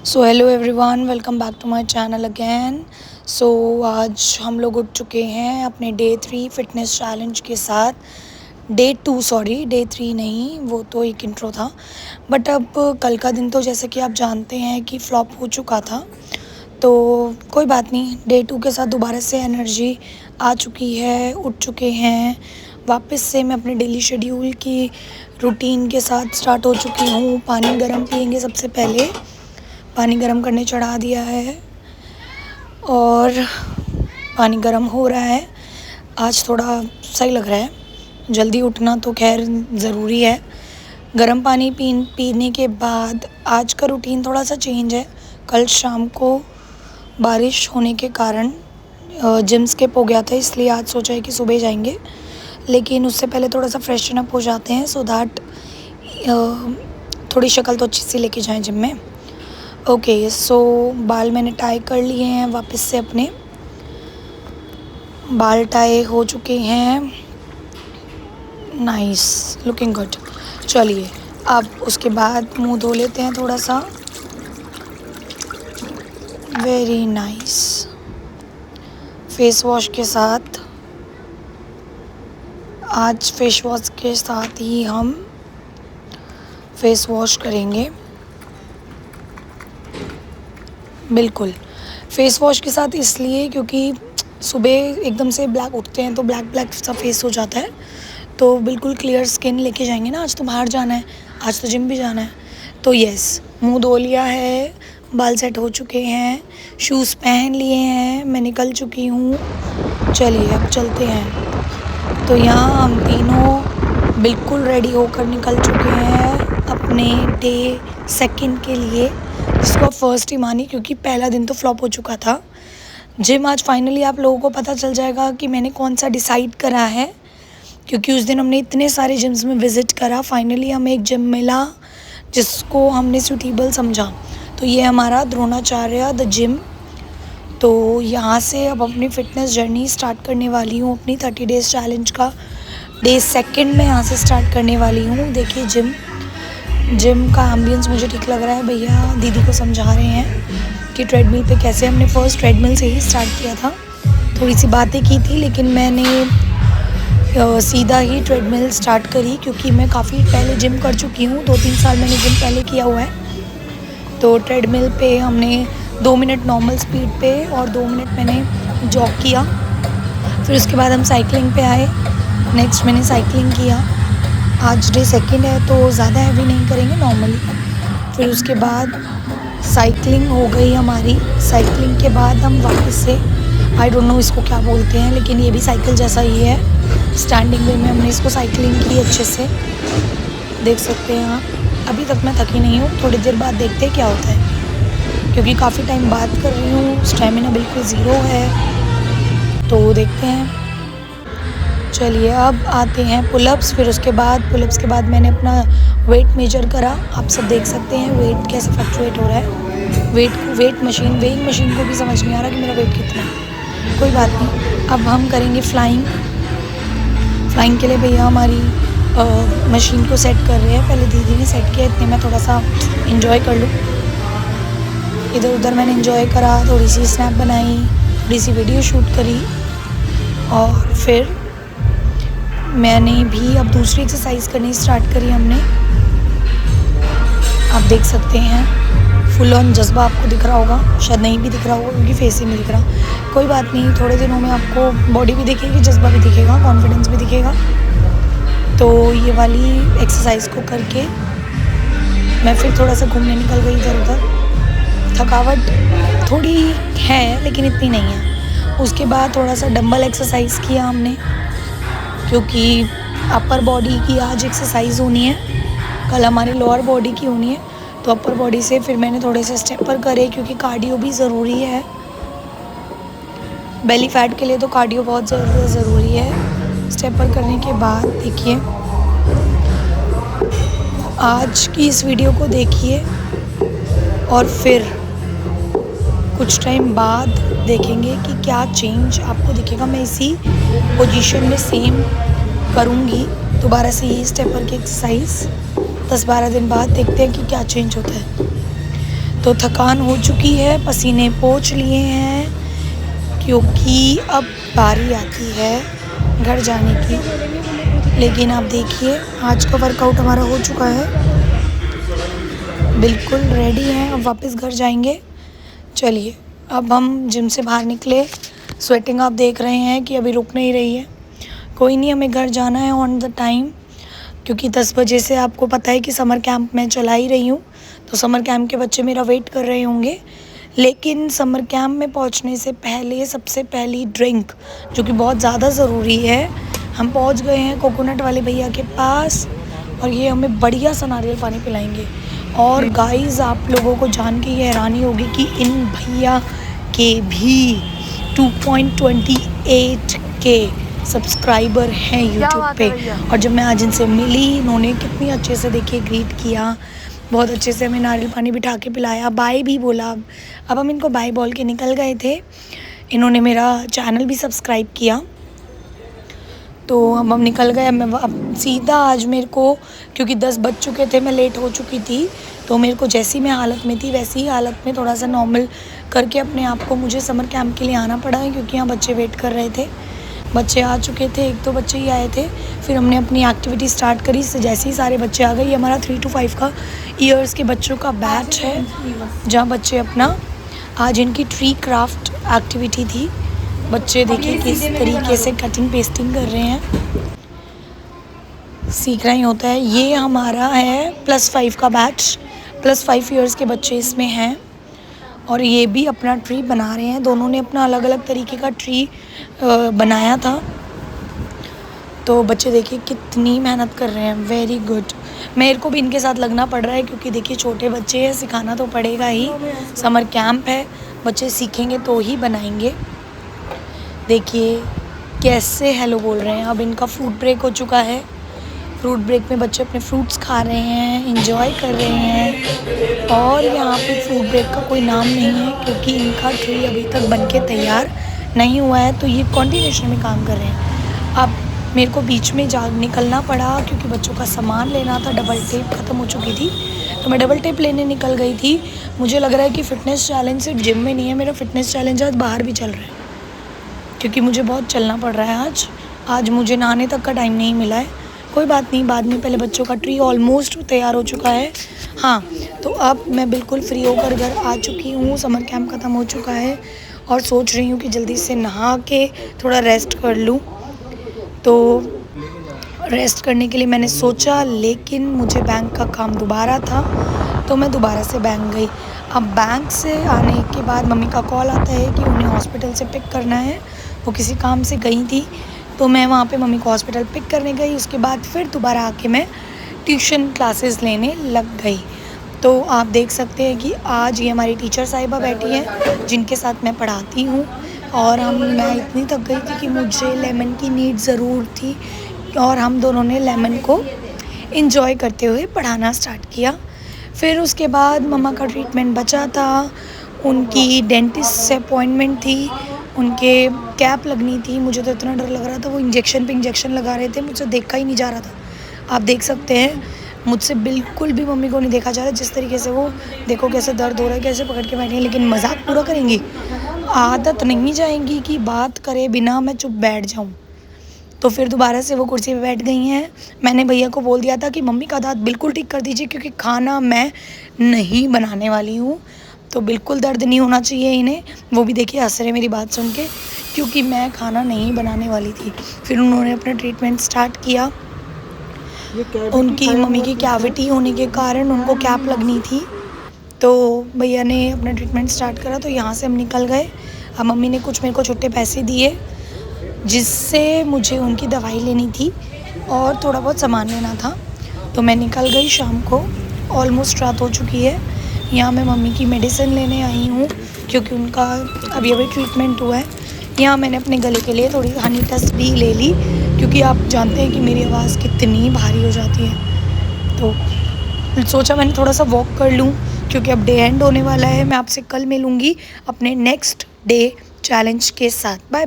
So hello everyone, welcome back to my channel again. So आज हम लोग उठ चुके हैं अपने डे 3 फिटनेस चैलेंज के साथ। डे 3 नहीं, वो तो एक इंट्रो था। बट अब कल का दिन तो जैसे कि आप जानते हैं कि फ्लॉप हो चुका था, तो कोई बात नहीं। डे 2 के साथ दोबारा से एनर्जी आ चुकी है, उठ चुके हैं वापस से। मैं अपने डेली शेड्यूल की रूटीन के साथ स्टार्ट हो चुकी हूँ। पानी गर्म पियेंगे सबसे पहले। पानी गर्म करने चढ़ा दिया है और पानी गर्म हो रहा है। आज थोड़ा सही लग रहा है। जल्दी उठना तो खैर ज़रूरी है। गर्म पानी पीने के बाद आज का रूटीन थोड़ा सा चेंज है। कल शाम को बारिश होने के कारण जिम स्किप हो गया था, इसलिए आज सोचा है कि सुबह जाएंगे। लेकिन उससे पहले थोड़ा सा फ्रेशन अप हो जाते हैं, सो दैट थोड़ी शक्ल तो अच्छी सी लेके जाएं जिम में। ओके, सो बाल मैंने टाई कर लिए हैं। वापस से अपने बाल टाई हो चुके हैं। Nice, looking good. चलिए अब उसके बाद मुंह धो लेते हैं थोड़ा सा। Very nice. फेस वॉश के साथ, आज फेस वॉश के साथ ही हम फेस वॉश करेंगे। बिल्कुल, फेस वॉश के साथ इसलिए क्योंकि सुबह एकदम से ब्लैक उठते हैं तो ब्लैक ब्लैक सा फेस हो जाता है। तो बिल्कुल क्लियर स्किन लेके जाएंगे ना। आज तो बाहर जाना है, आज तो जिम भी जाना है। तो यस, मुंह धो लिया है, बाल सेट हो चुके हैं, शूज़ पहन लिए हैं, मैं निकल चुकी हूँ। चलिए अब चलते हैं। तो यहाँ हम तीनों बिल्कुल रेडी होकर निकल चुके हैं अपने डे 2 के लिए, जिसको फर्स्ट ही मानी क्योंकि पहला दिन तो फ्लॉप हो चुका था। जिम आज फाइनली आप लोगों को पता चल जाएगा कि मैंने कौन सा डिसाइड करा है, क्योंकि उस दिन हमने इतने सारे जिम्स में विज़िट करा। फाइनली हमें एक जिम मिला जिसको हमने सूटेबल समझा। तो ये हमारा द्रोणाचार्य द जिम। तो यहाँ से अब अपनी फ़िटनेस जर्नी स्टार्ट करने वाली हूँ। अपनी 30 डेज़ चैलेंज का डे 2 में यहाँ से स्टार्ट करने वाली हूँ। देखिए जिम का एम्बियंस मुझे ठीक लग रहा है। भैया दीदी को समझा रहे हैं कि ट्रेडमिल पे कैसे। हमने फ़र्स्ट ट्रेडमिल से ही स्टार्ट किया था, थोड़ी सी बातें की थी, लेकिन मैंने सीधा ही ट्रेडमिल स्टार्ट करी क्योंकि मैं काफ़ी पहले जिम कर चुकी हूँ। 2-3 साल मैंने जिम पहले किया हुआ है। तो ट्रेडमिल पे हमने 2 मिनट नॉर्मल स्पीड पे और 2 मिनट मैंने जॉग किया। फिर उसके बाद हम साइकिलिंग पे आए। नेक्स्ट मैंने साइकिलिंग किया। आज डे 2 है तो ज़्यादा हैवी नहीं करेंगे, नॉर्मली। फिर उसके बाद साइकिलिंग हो गई हमारी। साइकिलिंग के बाद हम वापस से, आई डोंट नो इसको क्या बोलते हैं, लेकिन ये भी साइकिल जैसा ही है। स्टैंडिंग वे में हमने इसको साइकिलिंग की अच्छे से, देख सकते हैं आप। अभी तक मैं थकी नहीं हूँ, थोड़ी देर बाद देखते हैं क्या होता है, क्योंकि काफ़ी टाइम बात कर रही हूँ, स्टेमिना बिल्कुल ज़ीरो है। तो देखते हैं। चलिए अब आते हैं पुलअप्स। फिर उसके बाद पुलअप्स के बाद मैंने अपना वेट मेजर करा। आप सब देख सकते हैं वेट कैसे फ्लक्चुएट हो रहा है। वेइंग मशीन को भी समझ नहीं आ रहा कि मेरा वेट कितना है। कोई बात नहीं, अब हम करेंगे फ्लाइंग के लिए भैया हमारी मशीन को सेट कर रहे हैं। पहले दीदी ने सेट किया, इतने मैं थोड़ा सा इंजॉय कर लूँ। इधर उधर मैंने इंजॉय करा, थोड़ी सी स्नैप बनाई, थोड़ी सी वीडियो शूट करी। और फिर मैंने भी अब दूसरी एक्सरसाइज करनी स्टार्ट करी हमने। आप देख सकते हैं फुल ऑन जज्बा आपको दिख रहा होगा, शायद नहीं भी दिख रहा होगा क्योंकि फेस ही नहीं दिख रहा। कोई बात नहीं, थोड़े दिनों में आपको बॉडी भी दिखेगी, जज्बा भी दिखेगा, कॉन्फिडेंस भी दिखेगा। तो ये वाली एक्सरसाइज को करके मैं फिर थोड़ा सा घूमने निकल गई इधर उधर। थकावट थोड़ी है लेकिन इतनी नहीं है। उसके बाद थोड़ा सा डंबल एक्सरसाइज किया हमने, क्योंकि अपर बॉडी की आज एक्सरसाइज होनी है, कल हमारी लोअर बॉडी की होनी है। तो अपर बॉडी से फिर मैंने थोड़े से स्टेपर करे, क्योंकि कार्डियो भी ज़रूरी है। बेली फैट के लिए तो कार्डियो बहुत ज़्यादा ज़रूरी है। स्टेपर करने के बाद देखिए, आज की इस वीडियो को देखिए और फिर कुछ टाइम बाद देखेंगे कि क्या चेंज आपको दिखेगा। मैं इसी पोजीशन में सेम करूँगी दोबारा से यही स्टेपर की एक्सरसाइज। 10-12 दिन बाद देखते हैं कि क्या चेंज होता है। तो थकान हो चुकी है, पसीने पोंछ लिए हैं, क्योंकि अब बारी आती है घर जाने की। लेकिन आप देखिए आज का वर्कआउट हमारा हो चुका है, बिल्कुल रेडी हैं, अब वापस घर जाएंगे। चलिए अब हम जिम से बाहर निकले, स्वेटिंग आप देख रहे हैं कि अभी रुक नहीं रही है। कोई नहीं, हमें घर जाना है ऑन द टाइम, क्योंकि 10 बजे से आपको पता है कि समर कैंप मैं चला ही रही हूँ, तो समर कैंप के बच्चे मेरा वेट कर रहे होंगे। लेकिन समर कैंप में पहुँचने से पहले सबसे पहली ड्रिंक, जो कि बहुत ज़्यादा ज़रूरी है, हम पहुँच गए हैं कोकोनट वाले भैया के पास, और ये हमें बढ़िया सा नारियल पानी पिलाएंगे। और गाइस आप लोगों को जान के ये हैरानी होगी कि इन भैया के भी 2.28 के सब्सक्राइबर हैं यूट्यूब पे। और जब मैं आज इनसे मिली, इन्होंने कितनी अच्छे से देखिए ग्रीट किया, बहुत अच्छे से हमें नारियल पानी बिठा के पिलाया, बाय भी बोला। अब हम इनको बाय बोल के निकल गए थे। इन्होंने मेरा चैनल भी सब्सक्राइब किया, तो अब हम निकल गए। मैं अब सीधा आज मेरे को, क्योंकि 10 बज चुके थे, मैं लेट हो चुकी थी, तो मेरे को जैसी मैं हालत में थी वैसी ही हालत में थोड़ा सा नॉर्मल करके अपने आप को मुझे समर कैंप के लिए आना पड़ा है, क्योंकि यहाँ बच्चे वेट कर रहे थे। बच्चे आ चुके थे, 1-2 बच्चे ही आए थे। फिर हमने अपनी एक्टिविटी स्टार्ट करी, जैसे ही सारे बच्चे आ गए। ये हमारा 3 to 5 का ईयर्स के बच्चों का बैच है, जहाँ बच्चे अपना, आज इनकी ट्री क्राफ्ट एक्टिविटी थी। बच्चे देखिए किस तरीके से कटिंग पेस्टिंग कर रहे हैं, सीखना ही होता है। ये हमारा है +5 का बैच, +5 ईयर्स के बच्चे इसमें हैं, और ये भी अपना ट्री बना रहे हैं। दोनों ने अपना अलग अलग तरीके का ट्री बनाया था। तो बच्चे देखिए कितनी मेहनत कर रहे हैं, वेरी गुड। मेरे को भी इनके साथ लगना पड़ रहा है, क्योंकि देखिए छोटे बच्चे हैं, सिखाना तो पड़ेगा ही, समर कैंप है, बच्चे सीखेंगे तो ही बनाएंगे। देखिए कैसे हेलो बोल रहे हैं। अब इनका फ्रूट ब्रेक हो चुका है, फ्रूट ब्रेक में बच्चे अपने फ्रूट्स खा रहे हैं, इंजॉय कर रहे हैं। और यहाँ पे फ्रूट ब्रेक का कोई नाम नहीं है, क्योंकि इनका ट्री अभी तक बन के तैयार नहीं हुआ है, तो ये कंटिन्यूएशन में काम कर रहे हैं। अब मेरे को बीच में निकलना पड़ा, क्योंकि बच्चों का सामान लेना था, डबल टेप ख़त्म हो चुकी थी, तो मैं डबल टेप लेने निकल गई थी। मुझे लग रहा है कि फ़िटनेस चैलेंज सिर्फ जिम में नहीं है, मेरा फ़िटनेस चैलेंज आज बाहर भी चल रहा है, क्योंकि मुझे बहुत चलना पड़ रहा है आज मुझे नहाने तक का टाइम नहीं मिला है। कोई बात नहीं, बाद में। पहले बच्चों का ट्री ऑलमोस्ट तैयार हो चुका है। हाँ, तो अब मैं बिल्कुल फ्री होकर घर आ चुकी हूँ, समर कैंप ख़त्म हो चुका है, और सोच रही हूँ कि जल्दी से नहा के थोड़ा रेस्ट कर लूँ। तो रेस्ट करने के लिए मैंने सोचा, लेकिन मुझे बैंक का काम दोबारा था, तो मैं दोबारा से बैंक गई। अब बैंक से आने के बाद मम्मी का कॉल आता है कि उन्हें हॉस्पिटल से पिक करना है, वो किसी काम से गई थी, तो मैं वहाँ पे मम्मी को हॉस्पिटल पिक करने गई। उसके बाद फिर दोबारा आके मैं ट्यूशन क्लासेस लेने लग गई। तो आप देख सकते हैं कि आज ये हमारी टीचर साहिबा बैठी हैं, जिनके साथ मैं पढ़ाती हूँ। और मैं इतनी थक गई थी कि मुझे लेमन की नीड ज़रूर थी, और हम दोनों ने लेमन को एंजॉय करते हुए पढ़ाना स्टार्ट किया। फिर उसके बाद मम्मा का ट्रीटमेंट बचा था, उनकी डेंटिस्ट से अपॉइंटमेंट थी, उनके कैप लगनी थी। मुझे तो इतना डर लग रहा था, वो इंजेक्शन पे इंजेक्शन लगा रहे थे, मुझसे देखा ही नहीं जा रहा था। आप देख सकते हैं मुझसे बिल्कुल भी मम्मी को नहीं देखा जा रहा, जिस तरीके से वो, देखो कैसे दर्द हो रहा है, कैसे पकड़ के बैठे हैं। लेकिन मजाक पूरा करेंगी, आदत नहीं जाएंगी कि बात करे बिना मैं चुप बैठ जाऊँ। तो फिर दोबारा से वो कुर्सी पे बैठ गई हैं। मैंने भैया को बोल दिया था कि मम्मी का दांत बिल्कुल ठीक कर दीजिए, क्योंकि खाना मैं नहीं बनाने वाली हूँ, तो बिल्कुल दर्द नहीं होना चाहिए इन्हें। वो भी देखिए हंस रहे मेरी बात सुन के, क्योंकि मैं खाना नहीं बनाने वाली थी। फिर उन्होंने अपना ट्रीटमेंट स्टार्ट किया। उनकी मम्मी की कैविटी होने के कारण उनको कैप लगनी थी, तो भैया ने अपना ट्रीटमेंट स्टार्ट करा। तो यहाँ से हम निकल गए। अब मम्मी ने कुछ मेरे को छुट्टे पैसे दिए, जिससे मुझे उनकी दवाई लेनी थी और थोड़ा बहुत सामान लेना था। तो मैं निकल गई शाम को, ऑलमोस्ट रात हो चुकी है। यहाँ मैं मम्मी की मेडिसिन लेने आई हूँ, क्योंकि उनका अभी ट्रीटमेंट हुआ है। यहाँ मैंने अपने गले के लिए थोड़ी हनी टस्ट भी ले ली, क्योंकि आप जानते हैं कि मेरी आवाज़ कितनी भारी हो जाती है। तो सोचा मैंने थोड़ा सा वॉक कर लूँ, क्योंकि अब डे एंड होने वाला है। मैं आपसे कल मिलूँगी अपने नेक्स्ट डे चैलेंज के साथ। बाय।